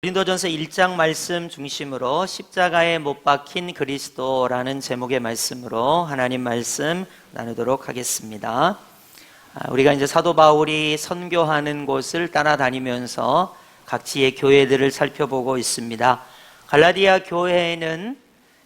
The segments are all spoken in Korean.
고린도전서 1장 말씀 중심으로 십자가에 못 박힌 그리스도라는 제목의 말씀으로 하나님 말씀 나누도록 하겠습니다. 우리가 이제 사도 바울이 선교하는 곳을 따라다니면서 각지의 교회들을 살펴보고 있습니다. 갈라디아 교회는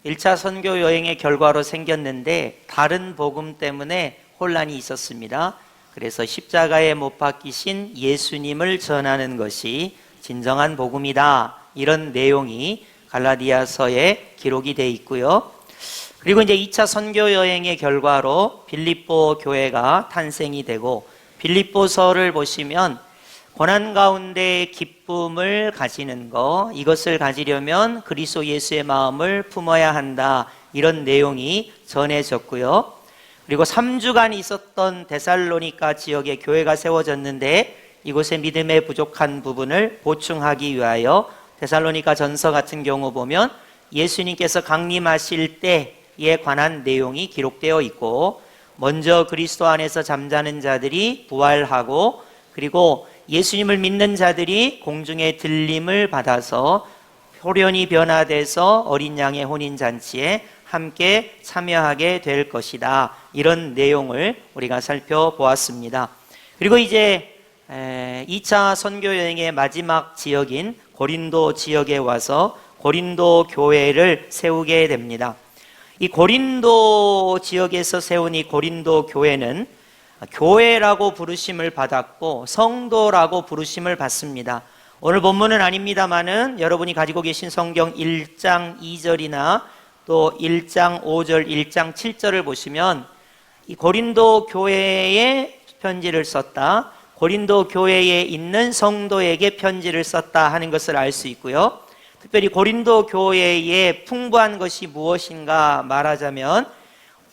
1차 선교 여행의 결과로 생겼는데 다른 복음 때문에 혼란이 있었습니다. 그래서 십자가에 못 박히신 예수님을 전하는 것이 진정한 복음이다, 이런 내용이 갈라디아서에 기록이 되어 있고요. 그리고 이제 2차 선교 여행의 결과로 빌립보 교회가 탄생이 되고, 빌립보서를 보시면 고난 가운데 기쁨을 가지는 것, 이것을 가지려면 그리스도 예수의 마음을 품어야 한다, 이런 내용이 전해졌고요. 그리고 3주간 있었던 데살로니가 지역에 교회가 세워졌는데 이곳의 믿음에 부족한 부분을 보충하기 위하여 데살로니가 전서 같은 경우 보면 예수님께서 강림하실 때에 관한 내용이 기록되어 있고, 먼저 그리스도 안에서 잠자는 자들이 부활하고, 그리고 예수님을 믿는 자들이 공중의 들림을 받아서 호련히 변화돼서 어린 양의 혼인잔치에 함께 참여하게 될 것이다, 이런 내용을 우리가 살펴보았습니다. 그리고 이제 2차 선교 여행의 마지막 지역인 고린도 지역에 와서 고린도 교회를 세우게 됩니다. 이 고린도 지역에서 세운 이 고린도 교회는 교회라고 부르심을 받았고 성도라고 부르심을 받습니다. 오늘 본문은 아닙니다만은 여러분이 가지고 계신 성경 1장 2절이나 또 1장 5절, 1장 7절을 보시면 이 고린도 교회에 편지를 썼다, 고린도 교회에 있는 성도에게 편지를 썼다 하는 것을 알 수 있고요. 특별히 고린도 교회에 풍부한 것이 무엇인가 말하자면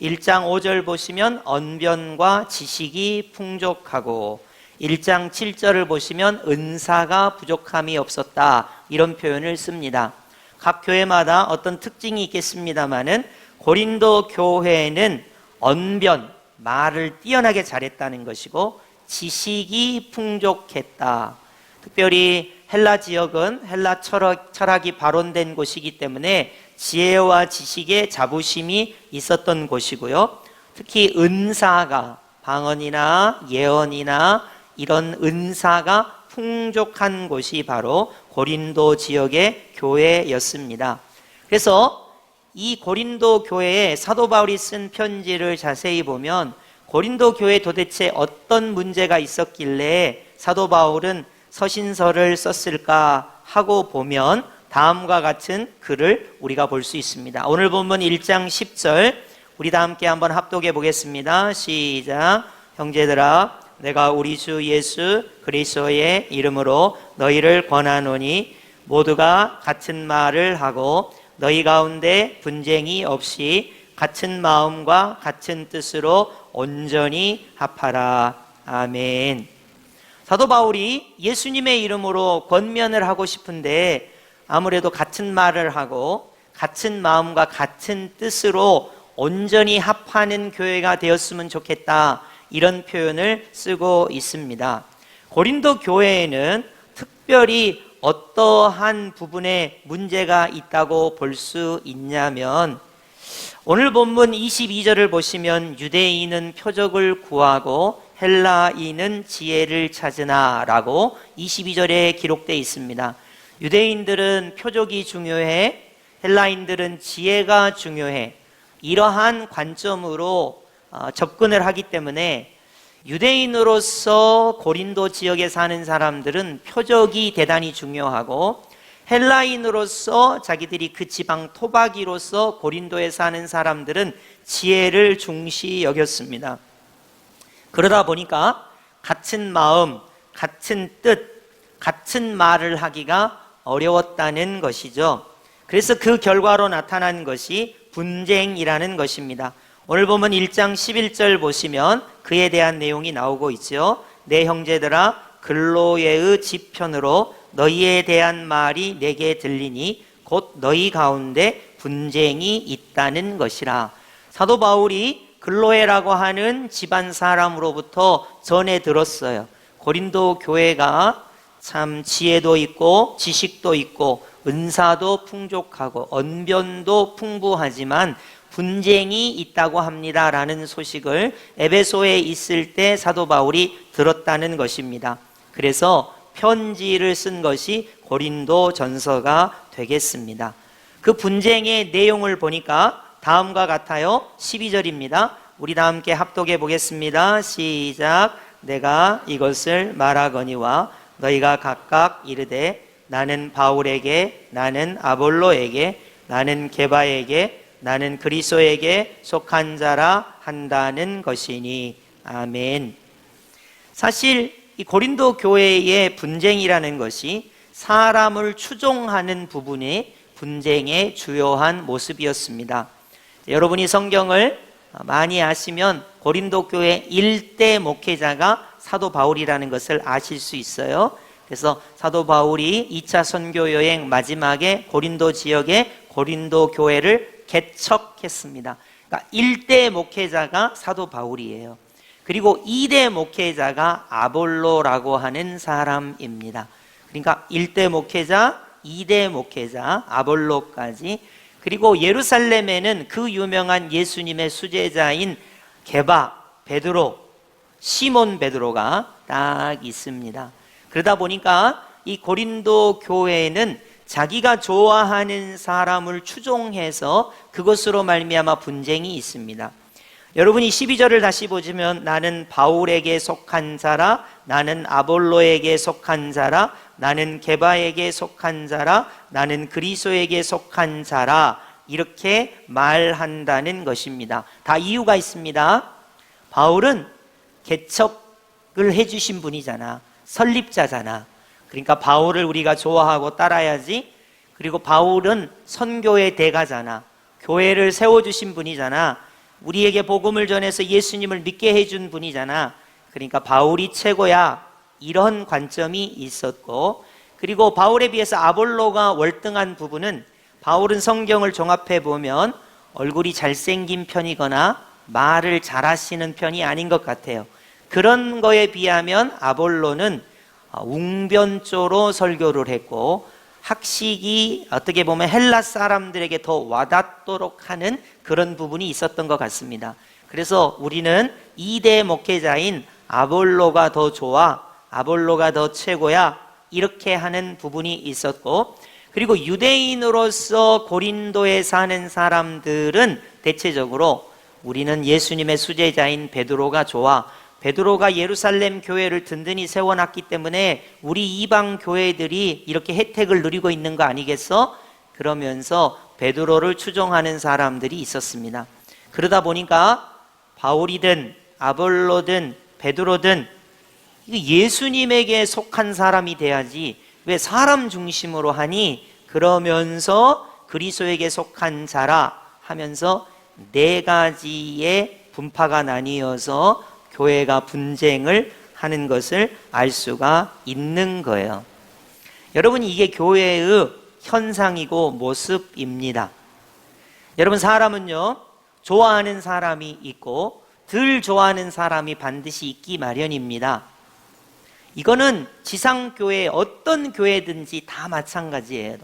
1장 5절 보시면 언변과 지식이 풍족하고, 1장 7절을 보시면 은사가 부족함이 없었다, 이런 표현을 씁니다. 각 교회마다 어떤 특징이 있겠습니다마는 고린도 교회는 언변, 말을 뛰어나게 잘했다는 것이고 지식이 풍족했다. 특별히 헬라 지역은 헬라 철학이 발원된 곳이기 때문에 지혜와 지식에 자부심이 있었던 곳이고요. 특히 은사가, 방언이나 예언이나 이런 은사가 풍족한 곳이 바로 고린도 지역의 교회였습니다. 그래서 이 고린도 교회에 사도 바울이 쓴 편지를 자세히 보면 고린도 교회에 도대체 어떤 문제가 있었길래 사도 바울은 서신서를 썼을까 하고 보면 다음과 같은 글을 우리가 볼 수 있습니다. 오늘 본문 1장 10절 우리 다 함께 한번 합독해 보겠습니다. 시작. 형제들아, 내가 우리 주 예수 그리스도의 이름으로 너희를 권하노니 모두가 같은 말을 하고 너희 가운데 분쟁이 없이 같은 마음과 같은 뜻으로 온전히 합하라. 아멘. 사도 바울이 예수님의 이름으로 권면을 하고 싶은데 아무래도 같은 말을 하고 같은 마음과 같은 뜻으로 온전히 합하는 교회가 되었으면 좋겠다, 이런 표현을 쓰고 있습니다. 고린도 교회에는 특별히 어떠한 부분에 문제가 있다고 볼 수 있냐면, 오늘 본문 22절을 보시면 유대인은 표적을 구하고 헬라인은 지혜를 찾으나 라고 22절에 기록되어 있습니다. 유대인들은 표적이 중요해, 헬라인들은 지혜가 중요해, 이러한 관점으로 접근을 하기 때문에 유대인으로서 고린도 지역에 사는 사람들은 표적이 대단히 중요하고, 헬라인으로서 자기들이 그 지방 토박이로서 고린도에 사는 사람들은 지혜를 중시 여겼습니다. 그러다 보니까 같은 마음, 같은 뜻, 같은 말을 하기가 어려웠다는 것이죠. 그래서 그 결과로 나타난 것이 분쟁이라는 것입니다. 오늘 보면 1장 11절 보시면 그에 대한 내용이 나오고 있죠. 내 형제들아, 글로에의 지편으로 너희에 대한 말이 내게 들리니 곧 너희 가운데 분쟁이 있다는 것이라. 사도 바울이 글로에라고 하는 집안 사람으로부터 전해 들었어요. 고린도 교회가 참 지혜도 있고 지식도 있고 은사도 풍족하고 언변도 풍부하지만 분쟁이 있다고 합니다라는 소식을 에베소에 있을 때 사도 바울이 들었다는 것입니다. 그래서 편지를 쓴 것이 고린도 전서가 되겠습니다. 그 분쟁의 내용을 보니까 다음과 같아요. 12절입니다. 우리 다 함께 합독해 보겠습니다. 시작. 내가 이것을 말하거니와 너희가 각각 이르되 나는 바울에게, 나는 아볼로에게, 나는 게바에게, 나는 그리스도에게 속한 자라 한다는 것이니. 아멘. 사실 이 고린도 교회의 분쟁이라는 것이 사람을 추종하는 부분의 분쟁의 주요한 모습이었습니다. 여러분이 성경을 많이 아시면 고린도 교회 1대 목회자가 사도 바울이라는 것을 아실 수 있어요. 그래서 사도 바울이 2차 선교 여행 마지막에 고린도 지역에 고린도 교회를 개척했습니다. 그러니까 1대 목회자가 사도 바울이에요. 그리고 2대 목회자가 아볼로라고 하는 사람입니다. 그러니까 1대 목회자, 2대 목회자, 아볼로까지. 그리고 예루살렘에는 그 유명한 예수님의 수제자인 게바, 베드로, 시몬 베드로가 딱 있습니다. 그러다 보니까 이 고린도 교회는 자기가 좋아하는 사람을 추종해서 그것으로 말미암아 분쟁이 있습니다. 여러분이 12절을 다시 보시면 나는 바울에게 속한 자라, 나는 아볼로에게 속한 자라, 나는 게바에게 속한 자라, 나는 그리스도에게 속한 자라, 이렇게 말한다는 것입니다. 다 이유가 있습니다. 바울은 개척을 해주신 분이잖아. 설립자잖아. 그러니까 바울을 우리가 좋아하고 따라야지. 그리고 바울은 선교의 대가잖아. 교회를 세워주신 분이잖아. 우리에게 복음을 전해서 예수님을 믿게 해준 분이잖아. 그러니까 바울이 최고야. 이런 관점이 있었고, 그리고 바울에 비해서 아볼로가 월등한 부분은 바울은 성경을 종합해 보면 얼굴이 잘생긴 편이거나 말을 잘하시는 편이 아닌 것 같아요. 그런 거에 비하면 아볼로는 웅변조로 설교를 했고 학식이 어떻게 보면 헬라 사람들에게 더 와닿도록 하는 그런 부분이 있었던 것 같습니다. 그래서 우리는 2대 목회자인 아볼로가 더 좋아, 아볼로가 더 최고야, 이렇게 하는 부분이 있었고, 그리고 유대인으로서 고린도에 사는 사람들은 대체적으로 우리는 예수님의 수제자인 베드로가 좋아, 베드로가 예루살렘 교회를 든든히 세워놨기 때문에 우리 이방 교회들이 이렇게 혜택을 누리고 있는 거 아니겠어? 그러면서 베드로를 추종하는 사람들이 있었습니다. 그러다 보니까 바울이든 아볼로든 베드로든 예수님에게 속한 사람이 돼야지 왜 사람 중심으로 하니? 그러면서 그리스도에게 속한 자라 하면서 네 가지의 분파가 나뉘어서 교회가 분쟁을 하는 것을 알 수가 있는 거예요. 여러분, 이게 교회의 현상이고 모습입니다. 여러분, 사람은요, 좋아하는 사람이 있고 덜 좋아하는 사람이 반드시 있기 마련입니다. 이거는 지상교회 어떤 교회든지 다 마찬가지예요.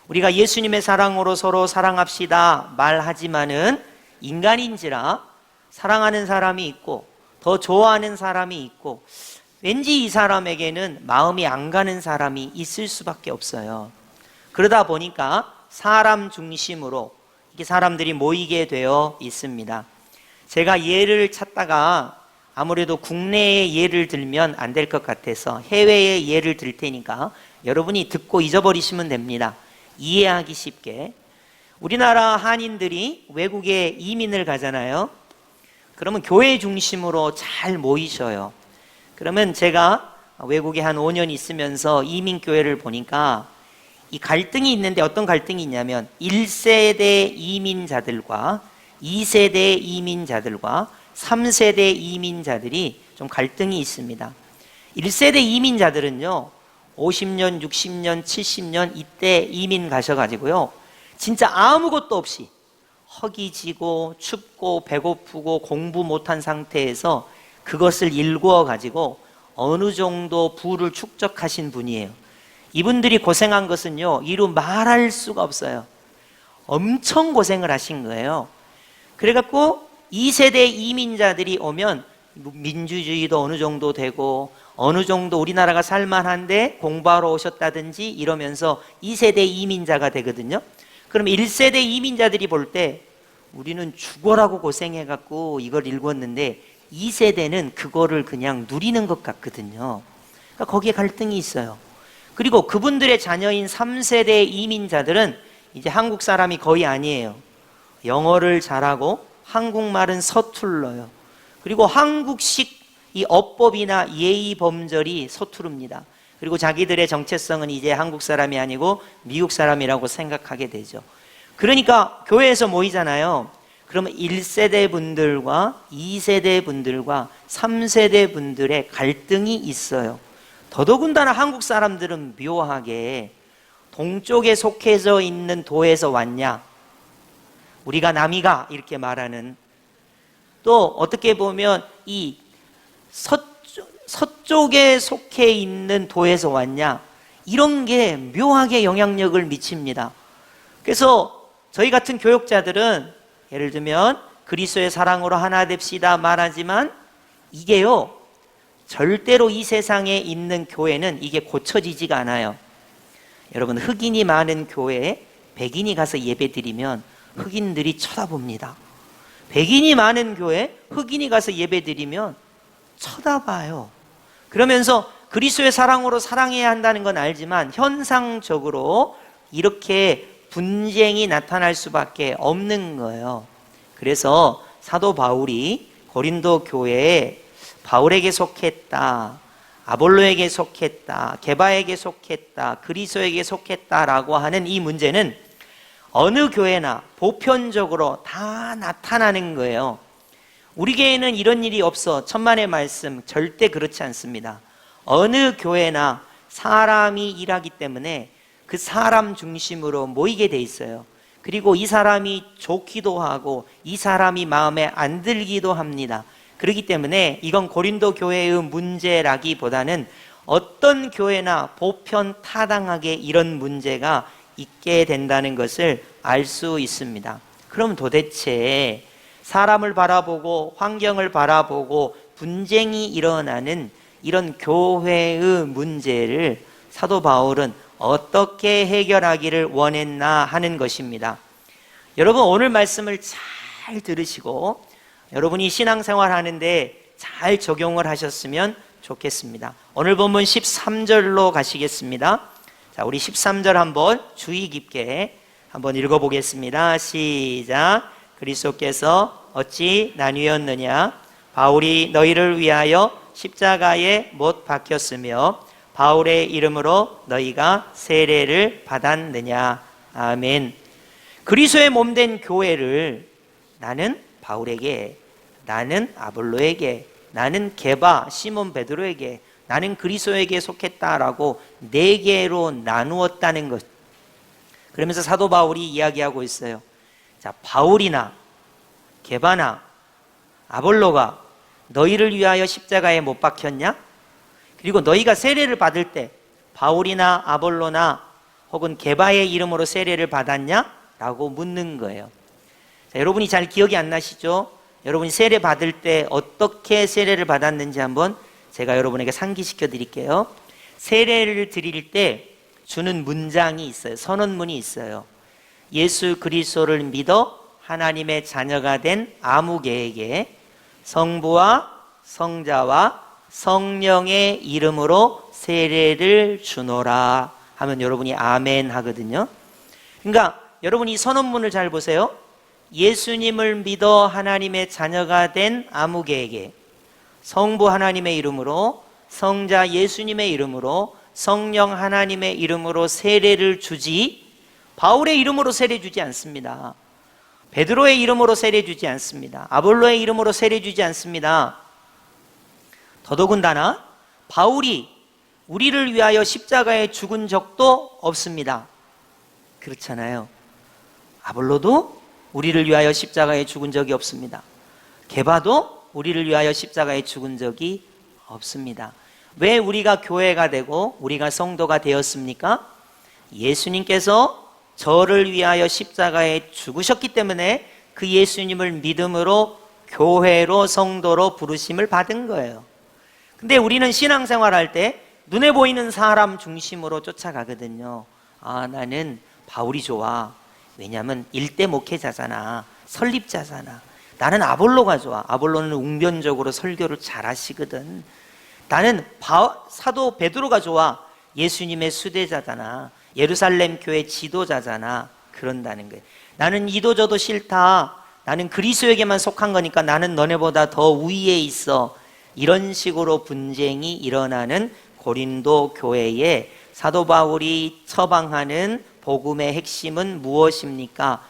우리가 예수님의 사랑으로 서로 사랑합시다 말하지만은 인간인지라 사랑하는 사람이 있고 더 좋아하는 사람이 있고 왠지 이 사람에게는 마음이 안 가는 사람이 있을 수밖에 없어요. 그러다 보니까 사람 중심으로 이렇게 사람들이 모이게 되어 있습니다. 제가 예를 찾다가 아무래도 국내의 예를 들면 안 될 것 같아서 해외의 예를 들 테니까 여러분이 듣고 잊어버리시면 됩니다. 이해하기 쉽게. 우리나라 한인들이 외국에 이민을 가잖아요. 그러면 교회 중심으로 잘 모이셔요. 그러면 제가 외국에 한 5년 있으면서 이민교회를 보니까 이 갈등이 있는데 어떤 갈등이 있냐면 1세대 이민자들과 2세대 이민자들과 3세대 이민자들이 좀 갈등이 있습니다. 1세대 이민자들은요 50년, 60년, 70년 이때 이민 가셔가지고요 진짜 아무것도 없이 허기지고 춥고 배고프고 공부 못한 상태에서 그것을 일구어 가지고 어느 정도 부를 축적하신 분이에요. 이분들이 고생한 것은요, 이루 말할 수가 없어요. 엄청 고생을 하신 거예요. 그래갖고 2세대 이민자들이 오면 민주주의도 어느 정도 되고 어느 정도 우리나라가 살만한데 공부하러 오셨다든지 이러면서 2세대 이민자가 되거든요. 그럼 1세대 이민자들이 볼 때 우리는 죽어라고 고생해갖고 이걸 읽었는데 2세대는 그거를 그냥 누리는 것 같거든요. 그러니까 거기에 갈등이 있어요. 그리고 그분들의 자녀인 3세대 이민자들은 이제 한국 사람이 거의 아니에요. 영어를 잘하고 한국말은 서툴러요. 그리고 한국식 이 어법이나 예의 범절이 서투릅니다. 그리고 자기들의 정체성은 이제 한국 사람이 아니고 미국 사람이라고 생각하게 되죠. 그러니까 교회에서 모이잖아요. 그러면 1세대 분들과 2세대 분들과 3세대 분들의 갈등이 있어요. 더더군다나 한국 사람들은 묘하게 동쪽에 속해져 있는 도에서 왔냐, 우리가 남이가 이렇게 말하는, 또 어떻게 보면 이 서쪽에 속해 있는 도에서 왔냐, 이런 게 묘하게 영향력을 미칩니다. 그래서 저희 같은 교역자들은 예를 들면 그리스도의 사랑으로 하나 됩시다 말하지만 이게요, 절대로 이 세상에 있는 교회는 이게 고쳐지지가 않아요. 여러분, 흑인이 많은 교회에 백인이 가서 예배드리면 흑인들이 쳐다봅니다. 백인이 많은 교회에 흑인이 가서 예배드리면 쳐다봐요. 그러면서 그리스도의 사랑으로 사랑해야 한다는 건 알지만 현상적으로 이렇게 분쟁이 나타날 수밖에 없는 거예요. 그래서 사도 바울이 고린도 교회에 바울에게 속했다, 아볼로에게 속했다, 게바에게 속했다, 그리스도에게 속했다라고 하는 이 문제는 어느 교회나 보편적으로 다 나타나는 거예요. 우리 교회는 이런 일이 없어 천만의 말씀 절대 그렇지 않습니다. 어느 교회나 사람이 일하기 때문에 그 사람 중심으로 모이게 돼 있어요. 그리고 이 사람이 좋기도 하고 이 사람이 마음에 안 들기도 합니다. 그렇기 때문에 이건 고린도 교회의 문제라기보다는 어떤 교회나 보편 타당하게 이런 문제가 있게 된다는 것을 알 수 있습니다. 그럼 도대체 사람을 바라보고 환경을 바라보고 분쟁이 일어나는 이런 교회의 문제를 사도 바울은 어떻게 해결하기를 원했나 하는 것입니다. 여러분, 오늘 말씀을 잘 들으시고 여러분이 신앙생활 하는데 잘 적용을 하셨으면 좋겠습니다. 오늘 본문 13절로 가시겠습니다. 자, 우리 13절 한번 주의 깊게 한번 읽어보겠습니다. 시작. 그리스도께서 어찌 나뉘었느냐? 바울이 너희를 위하여 십자가에 못 박혔으며 바울의 이름으로 너희가 세례를 받았느냐? 아멘. 그리스도의 몸된 교회를 나는 바울에게, 나는 아볼로에게, 나는 게바, 시몬 베드로에게, 나는 그리스도에게 속했다라고 네 개로 나누었다는 것. 그러면서 사도 바울이 이야기하고 있어요. 자, 바울이나 게바나 아볼로가 너희를 위하여 십자가에 못 박혔냐? 그리고 너희가 세례를 받을 때 바울이나 아볼로나 혹은 게바의 이름으로 세례를 받았냐? 라고 묻는 거예요. 자, 여러분이 잘 기억이 안 나시죠? 여러분이 세례 받을 때 어떻게 세례를 받았는지 한번 제가 여러분에게 상기시켜 드릴게요. 세례를 드릴 때 주는 문장이 있어요. 선언문이 있어요. 예수 그리스도를 믿어 하나님의 자녀가 된 아무개에게 성부와 성자와 성령의 이름으로 세례를 주노라 하면 여러분이 아멘 하거든요. 그러니까 여러분이 선언문을 잘 보세요. 예수님을 믿어 하나님의 자녀가 된 아무개에게 성부 하나님의 이름으로, 성자 예수님의 이름으로, 성령 하나님의 이름으로 세례를 주지, 바울의 이름으로 세례 주지 않습니다. 베드로의 이름으로 세례 주지 않습니다. 아볼로의 이름으로 세례 주지 않습니다. 더더군다나 바울이 우리를 위하여 십자가에 죽은 적도 없습니다. 그렇잖아요. 아볼로도 우리를 위하여 십자가에 죽은 적이 없습니다. 게바도 우리를 위하여 십자가에 죽은 적이 없습니다. 왜 우리가 교회가 되고 우리가 성도가 되었습니까? 예수님께서 저를 위하여 십자가에 죽으셨기 때문에 그 예수님을 믿음으로 교회로 성도로 부르심을 받은 거예요. 근데 우리는 신앙생활할 때 눈에 보이는 사람 중심으로 쫓아가거든요. 아, 나는 바울이 좋아. 왜냐하면 일대 목회자잖아. 설립자잖아. 나는 아볼로가 좋아. 아볼로는 웅변적으로 설교를 잘 하시거든. 나는 사도 베드로가 좋아. 예수님의 수대자잖아. 예루살렘 교회 지도자잖아. 그런다는 거예요. 나는 이도저도 싫다. 나는 그리스도에게만 속한 거니까 나는 너네보다 더 우위에 있어. 이런 식으로 분쟁이 일어나는 고린도 교회에 사도 바울이 처방하는 복음의 핵심은 무엇입니까?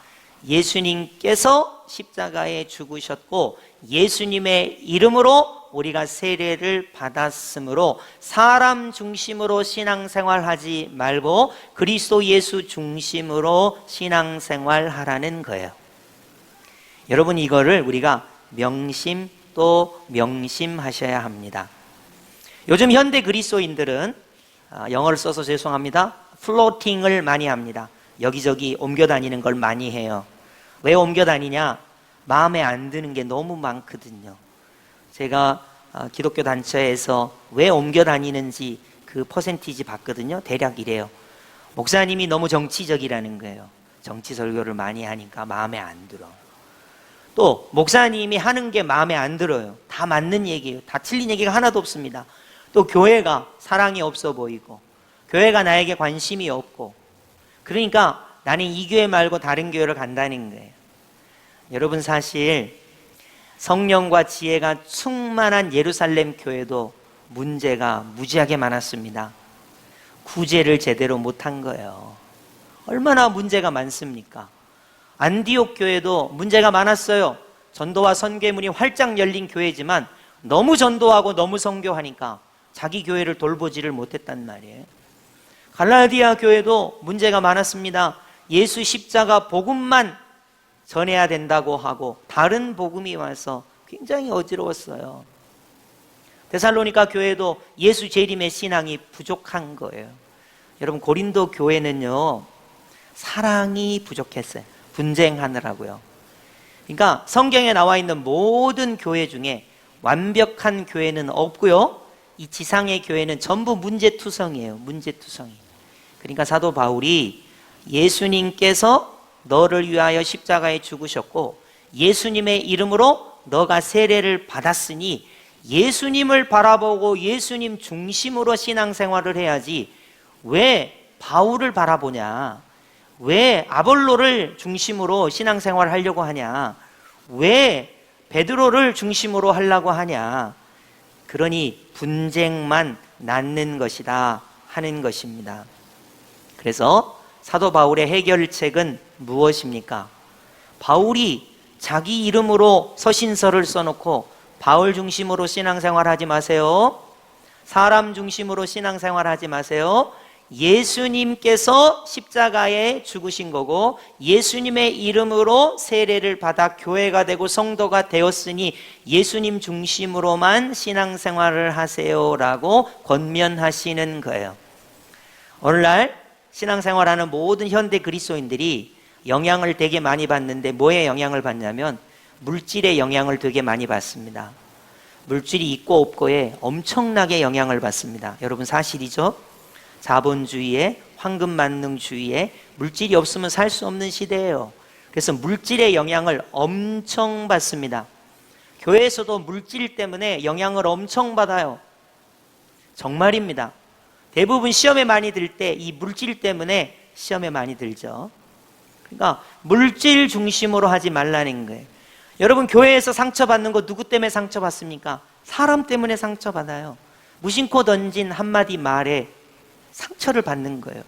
예수님께서 십자가에 죽으셨고 예수님의 이름으로 우리가 세례를 받았으므로 사람 중심으로 신앙생활하지 말고 그리스도 예수 중심으로 신앙생활하라는 거예요. 여러분, 이거를 우리가 명심 또 명심하셔야 합니다. 요즘 현대 그리스도인들은 영어를 써서 죄송합니다. 플로팅을 많이 합니다. 여기저기 옮겨 다니는 걸 많이 해요. 왜 옮겨 다니냐? 마음에 안 드는 게 너무 많거든요. 제가 기독교 단체에서 왜 옮겨 다니는지 그 퍼센티지 봤거든요. 대략 이래요. 목사님이 너무 정치적이라는 거예요. 정치 설교를 많이 하니까 마음에 안 들어. 또 목사님이 하는 게 마음에 안 들어요. 다 맞는 얘기예요. 다 틀린 얘기가 하나도 없습니다. 또 교회가 사랑이 없어 보이고 교회가 나에게 관심이 없고 그러니까 나는 이 교회 말고 다른 교회를 간다는 거예요. 여러분, 사실 성령과 지혜가 충만한 예루살렘 교회도 문제가 무지하게 많았습니다. 구제를 제대로 못한 거예요. 얼마나 문제가 많습니까? 안디옥 교회도 문제가 많았어요. 전도와 선교문이 활짝 열린 교회지만 너무 전도하고 너무 선교하니까 자기 교회를 돌보지를 못했단 말이에요. 갈라디아 교회도 문제가 많았습니다. 예수 십자가 복음만 전해야 된다고 하고 다른 복음이 와서 굉장히 어지러웠어요. 데살로니가 교회도 예수 재림의 신앙이 부족한 거예요. 여러분, 고린도 교회는요, 사랑이 부족했어요. 분쟁하느라고요. 그러니까 성경에 나와 있는 모든 교회 중에 완벽한 교회는 없고요, 이 지상의 교회는 전부 문제투성이에요. 문제투성이. 그러니까 사도 바울이 예수님께서 너를 위하여 십자가에 죽으셨고 예수님의 이름으로 너가 세례를 받았으니 예수님을 바라보고 예수님 중심으로 신앙생활을 해야지 왜 바울을 바라보냐, 왜 아볼로를 중심으로 신앙생활을 하려고 하냐, 왜 베드로를 중심으로 하려고 하냐. 그러니 분쟁만 낳는 것이다 하는 것입니다. 그래서 사도 바울의 해결책은 무엇입니까? 바울이 자기 이름으로 서신서를 써놓고 바울 중심으로 신앙생활하지 마세요. 사람 중심으로 신앙생활하지 마세요. 예수님께서 십자가에 죽으신 거고 예수님의 이름으로 세례를 받아 교회가 되고 성도가 되었으니 예수님 중심으로만 신앙생활을 하세요라고 권면하시는 거예요. 오늘날 신앙생활하는 모든 현대 그리스도인들이 영향을 되게 많이 받는데 뭐에 영향을 받냐면 물질의 영향을 되게 많이 받습니다. 물질이 있고 없고에 엄청나게 영향을 받습니다. 여러분, 사실이죠? 자본주의에, 황금만능주의에 물질이 없으면 살 수 없는 시대예요. 그래서 물질의 영향을 엄청 받습니다. 교회에서도 물질 때문에 영향을 엄청 받아요. 정말입니다. 대부분 시험에 많이 들 때 이 물질 때문에 시험에 많이 들죠. 그러니까 물질 중심으로 하지 말라는 거예요. 여러분, 교회에서 상처받는 거 누구 때문에 상처받습니까? 사람 때문에 상처받아요. 무심코 던진 한마디 말에 상처를 받는 거예요.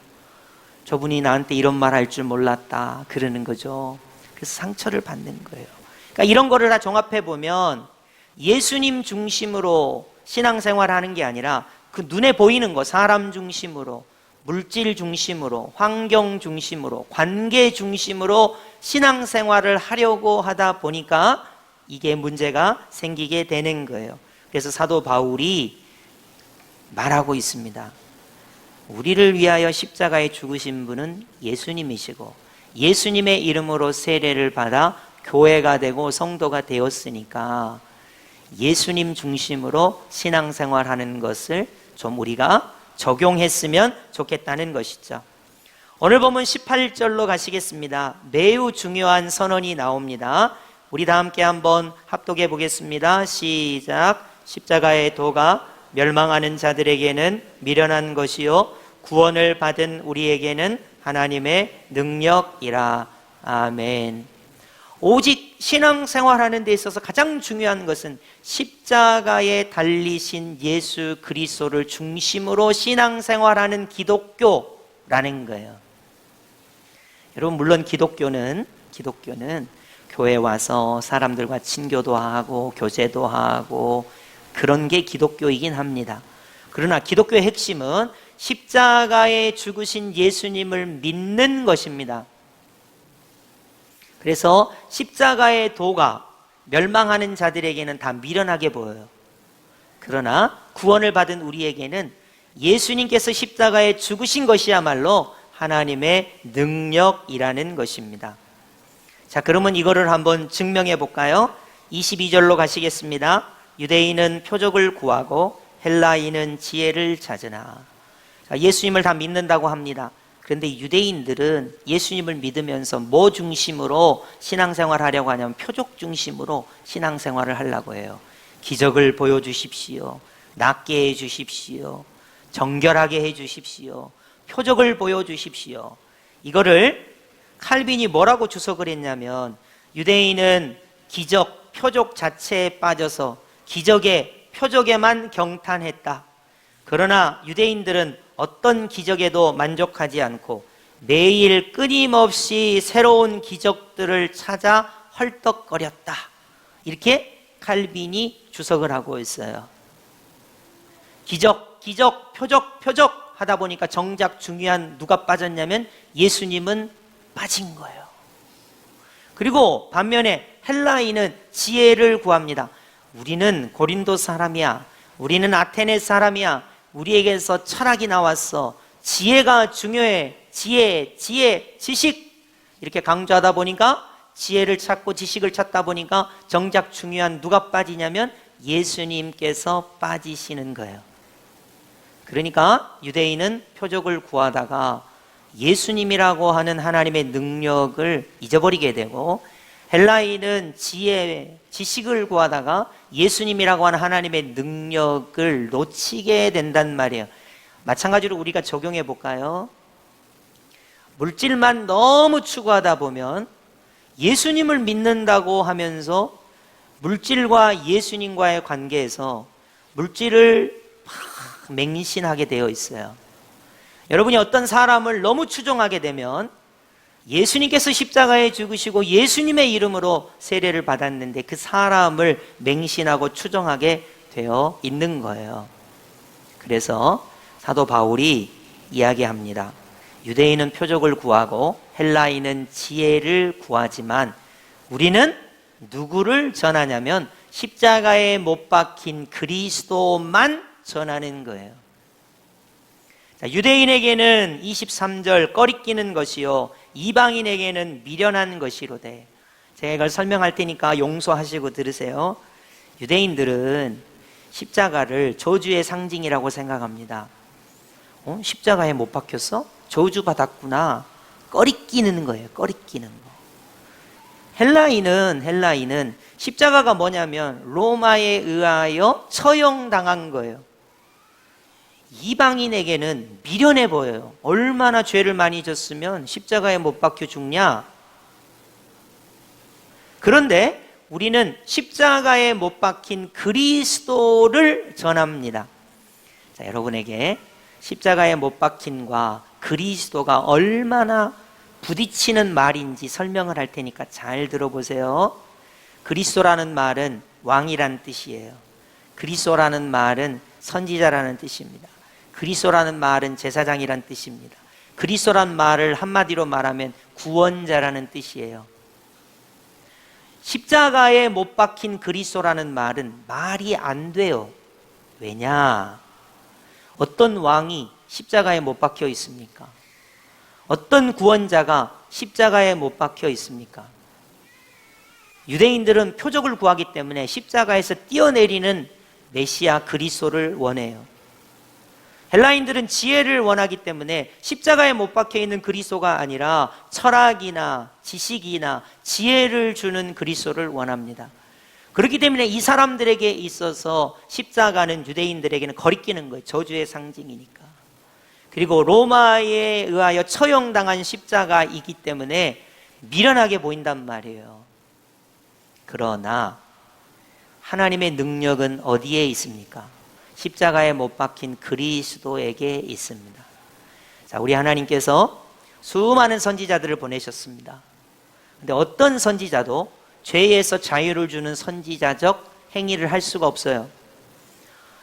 저분이 나한테 이런 말 할 줄 몰랐다 그러는 거죠. 그래서 상처를 받는 거예요. 그러니까 이런 거를 다 종합해 보면 예수님 중심으로 신앙생활하는 게 아니라 그 눈에 보이는 거, 사람 중심으로, 물질 중심으로, 환경 중심으로, 관계 중심으로 신앙생활을 하려고 하다 보니까 이게 문제가 생기게 되는 거예요. 그래서 사도 바울이 말하고 있습니다. 우리를 위하여 십자가에 죽으신 분은 예수님이시고 예수님의 이름으로 세례를 받아 교회가 되고 성도가 되었으니까 예수님 중심으로 신앙생활하는 것을 좀 우리가 적용했으면 좋겠다는 것이죠. 오늘 보면 18절로 가시겠습니다. 매우 중요한 선언이 나옵니다. 우리 다 함께 한번 합독해 보겠습니다. 시작. 십자가의 도가 멸망하는 자들에게는 미련한 것이요 구원을 받은 우리에게는 하나님의 능력이라. 아멘. 오직 신앙생활하는 데 있어서 가장 중요한 것은 십자가에 달리신 예수 그리스도를 중심으로 신앙생활하는 기독교라는 거예요. 여러분, 물론 기독교는 교회 와서 사람들과 친교도 하고 교제도 하고 그런 게 기독교이긴 합니다. 그러나 기독교의 핵심은 십자가에 죽으신 예수님을 믿는 것입니다. 그래서 십자가의 도가 멸망하는 자들에게는 다 미련하게 보여요. 그러나 구원을 받은 우리에게는 예수님께서 십자가에 죽으신 것이야말로 하나님의 능력이라는 것입니다. 자, 그러면 이거를 한번 증명해 볼까요? 22절로 가시겠습니다. 유대인은 표적을 구하고 헬라인은 지혜를 찾으나. 자, 예수님을 다 믿는다고 합니다. 그런데 유대인들은 예수님을 믿으면서 뭐 중심으로 신앙생활 하려고 하냐면 표적 중심으로 신앙생활을 하려고 해요. 기적을 보여주십시오. 낫게 해주십시오. 정결하게 해주십시오. 표적을 보여주십시오. 이거를 칼빈이 뭐라고 주석을 했냐면 유대인은 기적, 표적 자체에 빠져서 기적에, 표적에만 경탄했다. 그러나 유대인들은 어떤 기적에도 만족하지 않고 매일 끊임없이 새로운 기적들을 찾아 헐떡거렸다. 이렇게 칼빈이 주석을 하고 있어요. 기적, 표적 하다 보니까 정작 중요한 누가 빠졌냐면 예수님은 빠진 거예요. 그리고 반면에 헬라인은 지혜를 구합니다. 우리는 고린도 사람이야. 우리는 아테네 사람이야. 우리에게서 철학이 나왔어. 지혜가 중요해. 지혜, 지식. 이렇게 강조하다 보니까 지혜를 찾고 지식을 찾다 보니까 정작 중요한 누가 빠지냐면 예수님께서 빠지시는 거예요. 그러니까 유대인은 표적을 구하다가 예수님이라고 하는 하나님의 능력을 잊어버리게 되고 헬라인은 지혜, 지식을 구하다가 예수님이라고 하는 하나님의 능력을 놓치게 된단 말이에요. 마찬가지로 우리가 적용해 볼까요? 물질만 너무 추구하다 보면 예수님을 믿는다고 하면서 물질과 예수님과의 관계에서 물질을 막 맹신하게 되어 있어요. 여러분이 어떤 사람을 너무 추종하게 되면 예수님께서 십자가에 죽으시고 예수님의 이름으로 세례를 받았는데 그 사람을 맹신하고 추종하게 되어 있는 거예요. 그래서 사도 바울이 이야기합니다. 유대인은 표적을 구하고 헬라인은 지혜를 구하지만 우리는 누구를 전하냐면 십자가에 못 박힌 그리스도만 전하는 거예요. 유대인에게는 23절 꺼리끼는 것이요 이방인에게는 미련한 것이로되. 제가 이걸 설명할 테니까 용서하시고 들으세요. 유대인들은 십자가를 저주의 상징이라고 생각합니다. 십자가에 못 박혔어? 저주받았구나. 꺼리끼는 거예요. 꺼리끼는 거. 헬라인은 십자가가 뭐냐면 로마에 의하여 처형당한 거예요. 이방인에게는 미련해 보여요. 얼마나 죄를 많이 졌으면 십자가에 못 박혀 죽냐? 그런데 우리는 십자가에 못 박힌 그리스도를 전합니다. 자, 여러분에게 십자가에 못 박힌과 그리스도가 얼마나 부딪히는 말인지 설명을 할 테니까 잘 들어보세요. 그리스도라는 말은 왕이란 뜻이에요. 그리스도라는 말은 선지자라는 뜻입니다. 그리스도라는 말은 제사장이란 뜻입니다. 그리스도란 말을 한마디로 말하면 구원자라는 뜻이에요. 십자가에 못 박힌 그리스도라는 말은 말이 안 돼요. 왜냐? 어떤 왕이 십자가에 못 박혀 있습니까? 어떤 구원자가 십자가에 못 박혀 있습니까? 유대인들은 표적을 구하기 때문에 십자가에서 뛰어내리는 메시아 그리스도를 원해요. 헬라인들은 지혜를 원하기 때문에 십자가에 못 박혀 있는 그리스도가 아니라 철학이나 지식이나 지혜를 주는 그리스도를 원합니다. 그렇기 때문에 이 사람들에게 있어서 십자가는 유대인들에게는 거리끼는 거예요. 저주의 상징이니까. 그리고 로마에 의하여 처형당한 십자가이기 때문에 미련하게 보인단 말이에요. 그러나 하나님의 능력은 어디에 있습니까? 십자가에 못 박힌 그리스도에게 있습니다. 자, 우리 하나님께서 수많은 선지자들을 보내셨습니다. 근데 어떤 선지자도 죄에서 자유를 주는 선지자적 행위를 할 수가 없어요.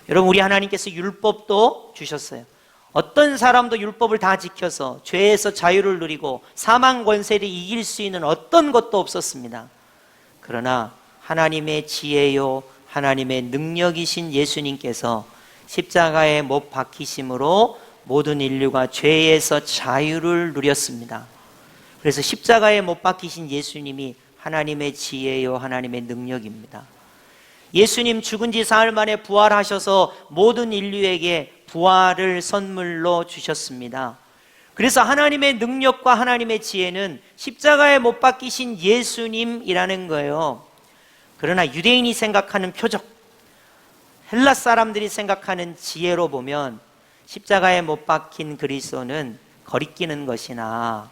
여러분, 우리 하나님께서 율법도 주셨어요. 어떤 사람도 율법을 다 지켜서 죄에서 자유를 누리고 사망 권세를 이길 수 있는 어떤 것도 없었습니다. 그러나 하나님의 지혜요 하나님의 능력이신 예수님께서 십자가에 못 박히심으로 모든 인류가 죄에서 자유를 누렸습니다. 그래서 십자가에 못 박히신 예수님이 하나님의 지혜요 하나님의 능력입니다. 예수님 죽은 지 사흘 만에 부활하셔서 모든 인류에게 부활을 선물로 주셨습니다. 그래서 하나님의 능력과 하나님의 지혜는 십자가에 못 박히신 예수님이라는 거예요. 그러나 유대인이 생각하는 표적, 헬라 사람들이 생각하는 지혜로 보면 십자가에 못 박힌 그리스도는 거리끼는 것이나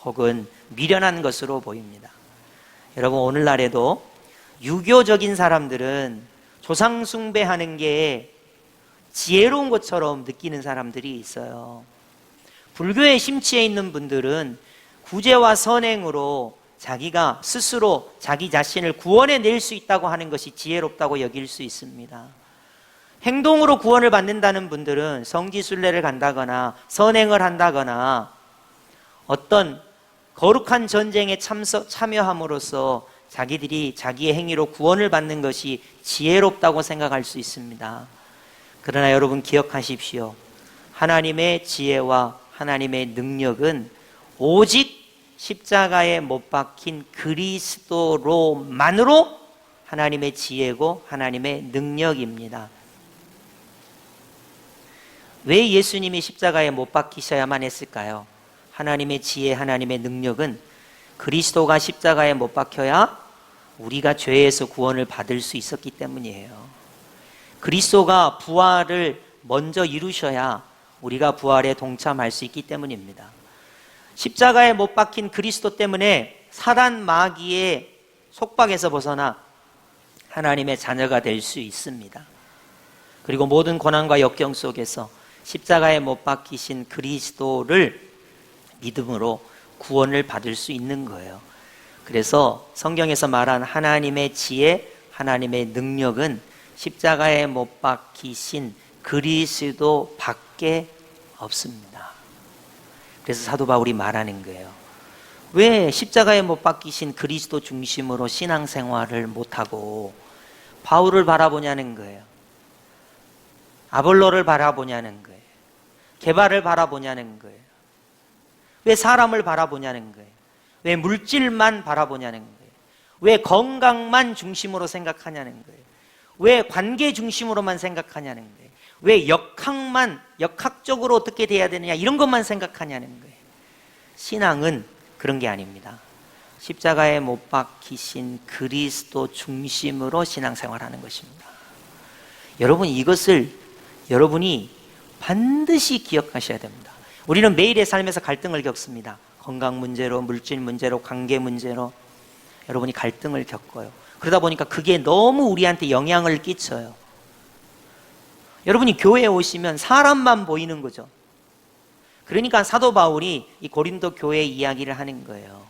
혹은 미련한 것으로 보입니다. 여러분, 오늘날에도 유교적인 사람들은 조상 숭배하는 게 지혜로운 것처럼 느끼는 사람들이 있어요. 불교에 심취해 있는 분들은 구제와 선행으로 자기가 스스로 자기 자신을 구원해낼 수 있다고 하는 것이 지혜롭다고 여길 수 있습니다. 행동으로 구원을 받는다는 분들은 성지순례를 간다거나 선행을 한다거나 어떤 거룩한 전쟁에 참여함으로써 자기들이 자기의 행위로 구원을 받는 것이 지혜롭다고 생각할 수 있습니다. 그러나 여러분 기억하십시오. 하나님의 지혜와 하나님의 능력은 오직 십자가에 못 박힌 그리스도로만으로 하나님의 지혜고 하나님의 능력입니다. 왜 예수님이 십자가에 못 박히셔야만 했을까요? 하나님의 지혜, 하나님의 능력은 그리스도가 십자가에 못 박혀야 우리가 죄에서 구원을 받을 수 있었기 때문이에요. 그리스도가 부활을 먼저 이루셔야 우리가 부활에 동참할 수 있기 때문입니다. 십자가에 못 박힌 그리스도 때문에 사단 마귀의 속박에서 벗어나 하나님의 자녀가 될 수 있습니다. 그리고 모든 고난과 역경 속에서 십자가에 못 박히신 그리스도를 믿음으로 구원을 받을 수 있는 거예요. 그래서 성경에서 말한 하나님의 지혜, 하나님의 능력은 십자가에 못 박히신 그리스도밖에 없습니다. 그래서 사도 바울이 말하는 거예요. 왜 십자가에 못 박히신 그리스도 중심으로 신앙생활을 못하고 바울을 바라보냐는 거예요. 아볼로를 바라보냐는 거예요. 개발을 바라보냐는 거예요. 왜 사람을 바라보냐는 거예요. 왜 물질만 바라보냐는 거예요. 왜 건강만 중심으로 생각하냐는 거예요. 왜 관계 중심으로만 생각하냐는 거예요. 왜 역학적으로 어떻게 돼야 되느냐 이런 것만 생각하냐는 거예요. 신앙은 그런 게 아닙니다. 십자가에 못 박히신 그리스도 중심으로 신앙생활하는 것입니다. 여러분, 이것을 여러분이 반드시 기억하셔야 됩니다. 우리는 매일의 삶에서 갈등을 겪습니다. 건강 문제로, 물질 문제로, 관계 문제로 여러분이 갈등을 겪어요. 그러다 보니까 그게 너무 우리한테 영향을 끼쳐요. 여러분이 교회에 오시면 사람만 보이는 거죠. 그러니까 사도 바울이 이 고린도 교회 이야기를 하는 거예요.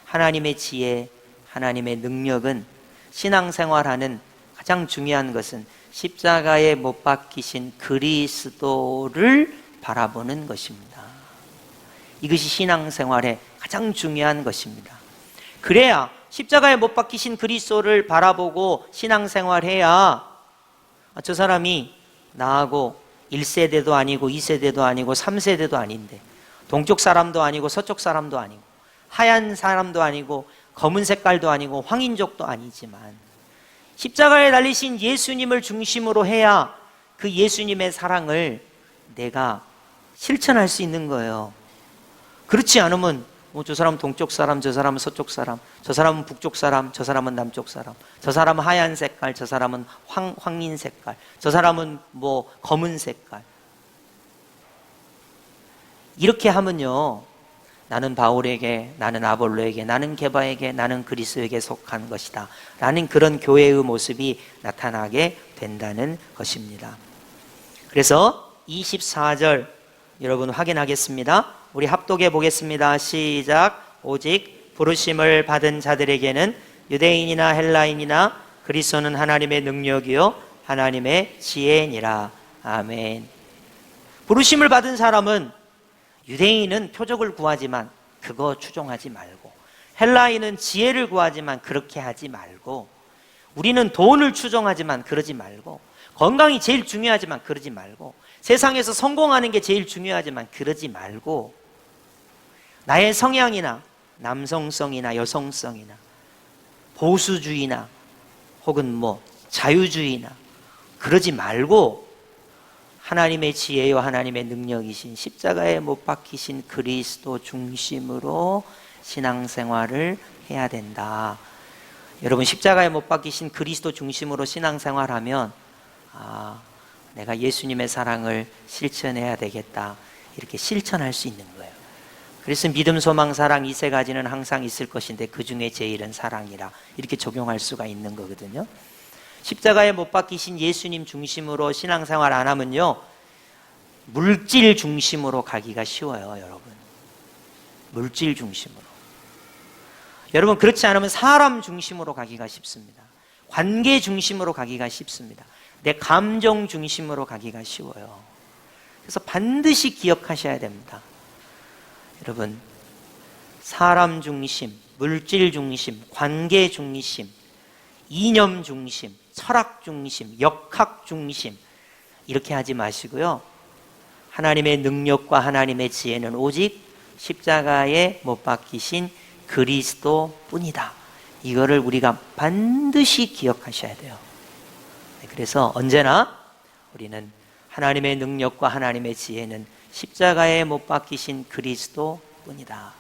하나님의 지혜, 하나님의 능력은 신앙생활하는 가장 중요한 것은 십자가에 못 박히신 그리스도를 바라보는 것입니다. 이것이 신앙생활의 가장 중요한 것입니다. 그래야 십자가에 못 박히신 그리스도를 바라보고 신앙생활해야 저 사람이 나하고 1세대도 아니고 2세대도 아니고 3세대도 아닌데, 동쪽 사람도 아니고 서쪽 사람도 아니고 하얀 사람도 아니고 검은 색깔도 아니고 황인족도 아니지만 십자가에 달리신 예수님을 중심으로 해야 그 예수님의 사랑을 내가 실천할 수 있는 거예요. 그렇지 않으면 저 사람은 동쪽 사람, 저 사람은 서쪽 사람, 저 사람은 북쪽 사람, 저 사람은 남쪽 사람, 저 사람은 하얀 색깔, 저 사람은 황인 색깔, 저 사람은 검은 색깔. 이렇게 하면요, 나는 바울에게, 나는 아볼로에게, 나는 게바에게, 나는 그리스도에게 속한 것이다 라는 그런 교회의 모습이 나타나게 된다는 것입니다. 그래서 24절 여러분 확인하겠습니다. 우리 합독해 보겠습니다. 시작. 오직 부르심을 받은 자들에게는 유대인이나 헬라인이나 그리스도는 하나님의 능력이요 하나님의 지혜니라. 아멘. 부르심을 받은 사람은, 유대인은 표적을 구하지만 그거 추종하지 말고, 헬라인은 지혜를 구하지만 그렇게 하지 말고, 우리는 돈을 추종하지만 그러지 말고, 건강이 제일 중요하지만 그러지 말고, 세상에서 성공하는 게 제일 중요하지만 그러지 말고, 나의 성향이나 남성성이나 여성성이나 보수주의나 혹은 자유주의나 그러지 말고, 하나님의 지혜요 하나님의 능력이신 십자가에 못 박히신 그리스도 중심으로 신앙생활을 해야 된다. 여러분, 십자가에 못 박히신 그리스도 중심으로 신앙생활하면 내가 예수님의 사랑을 실천해야 되겠다, 이렇게 실천할 수 있는 거예요. 그래서 믿음, 소망, 사랑 이 세 가지는 항상 있을 것인데 그 중에 제일은 사랑이라, 이렇게 적용할 수가 있는 거거든요. 십자가에 못 박히신 예수님 중심으로 신앙생활 안 하면요, 물질 중심으로 가기가 쉬워요. 여러분, 물질 중심으로. 여러분, 그렇지 않으면 사람 중심으로 가기가 쉽습니다. 관계 중심으로 가기가 쉽습니다. 내 감정 중심으로 가기가 쉬워요. 그래서 반드시 기억하셔야 됩니다. 여러분, 사람 중심, 물질 중심, 관계 중심, 이념 중심, 철학 중심, 역학 중심, 이렇게 하지 마시고요, 하나님의 능력과 하나님의 지혜는 오직 십자가에 못 박히신 그리스도 뿐이다. 이거를 우리가 반드시 기억하셔야 돼요. 그래서 언제나 우리는 하나님의 능력과 하나님의 지혜는 십자가에 못 박히신 그리스도 뿐이다.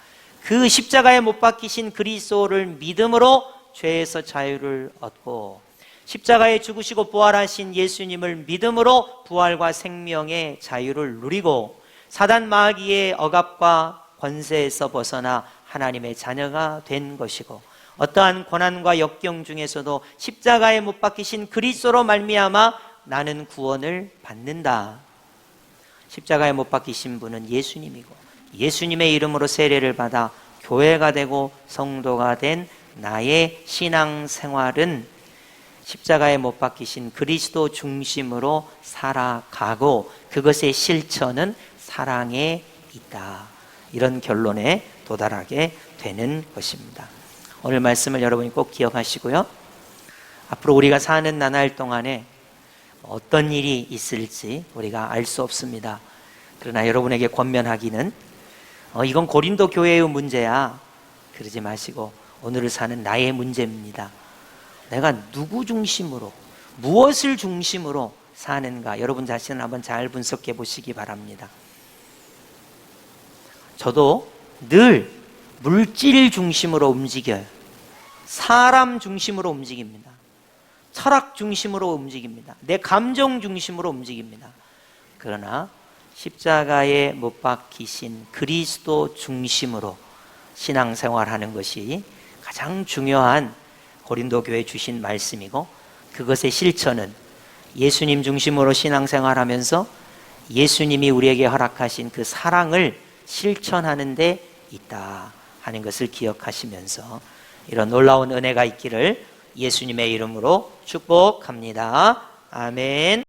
그 십자가에 못 박히신 그리스도를 믿음으로 죄에서 자유를 얻고, 십자가에 죽으시고 부활하신 예수님을 믿음으로 부활과 생명의 자유를 누리고, 사단 마귀의 억압과 권세에서 벗어나 하나님의 자녀가 된 것이고, 어떠한 고난과 역경 중에서도 십자가에 못 박히신 그리스도로 말미암아 나는 구원을 받는다. 십자가에 못 박히신 분은 예수님이고, 예수님의 이름으로 세례를 받아 교회가 되고 성도가 된 나의 신앙생활은 십자가에 못 박히신 그리스도 중심으로 살아가고, 그것의 실천은 사랑에 있다. 이런 결론에 도달하게 되는 것입니다. 오늘 말씀을 여러분이 꼭 기억하시고요, 앞으로 우리가 사는 나날 동안에 어떤 일이 있을지 우리가 알 수 없습니다. 그러나 여러분에게 권면하기는, 이건 고린도 교회의 문제야, 그러지 마시고 오늘을 사는 나의 문제입니다. 내가 누구 중심으로, 무엇을 중심으로 사는가, 여러분 자신을 한번 잘 분석해 보시기 바랍니다. 저도 늘 물질 중심으로 움직여요. 사람 중심으로 움직입니다. 철학 중심으로 움직입니다. 내 감정 중심으로 움직입니다. 그러나 십자가에 못 박히신 그리스도 중심으로 신앙생활하는 것이 가장 중요한 고린도 교회 주신 말씀이고, 그것의 실천은 예수님 중심으로 신앙생활하면서 예수님이 우리에게 허락하신 그 사랑을 실천하는 데 있다 하는 것을 기억하시면서 이런 놀라운 은혜가 있기를 예수님의 이름으로 축복합니다. 아멘.